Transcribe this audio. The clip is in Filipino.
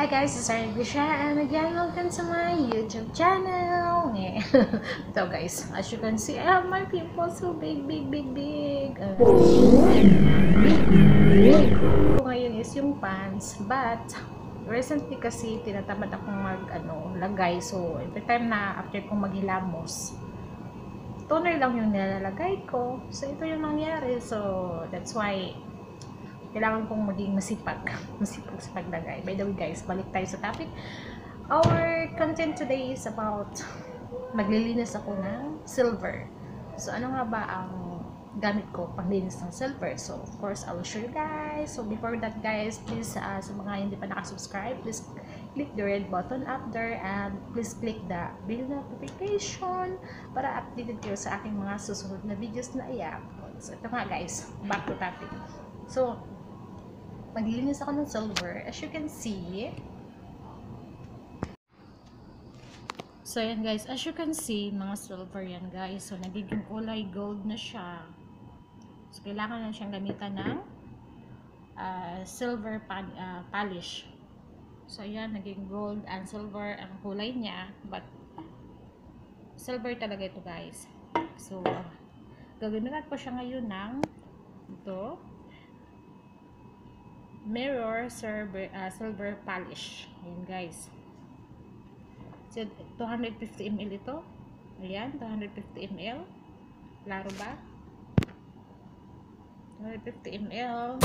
Hi guys, it's Grisha and again welcome to my YouTube channel. So guys, as you can see, I have my pimples so big. Ito ngayon is yung pants, but recently kasi tinatamad akong lagay. So every time na after kong maghilamos, toner lang yung nilalagay ko. So ito yung nangyari. So that's why kailangan kong maging masipag sa paglagay. By the way guys, balik tayo sa topic. Our content today is about maglilinis ako ng silver. So ano nga ba ang gamit ko panglinis ng silver? So of course I will show you guys. So before that guys, please sa mga hindi pa nakasubscribe, please click the red button up there and please click the bell notification para updated kayo sa aking mga susunod na videos na i-upload. So ito nga guys, back to topic. So maglilinis ako ng silver, as you can see. So yan guys, as you can see, mga silver yan guys. So nagiging kulay gold na siya. So kailangan na siyang gamitan ng silver polish. So yan, naging gold and silver ang kulay niya, but silver talaga ito guys. So gagamitan ko siya ngayon ng ito mirror silver polish. Ayan guys. So 250 ml ito. Ayan, 250 ml. Klaro ba? 250 ml.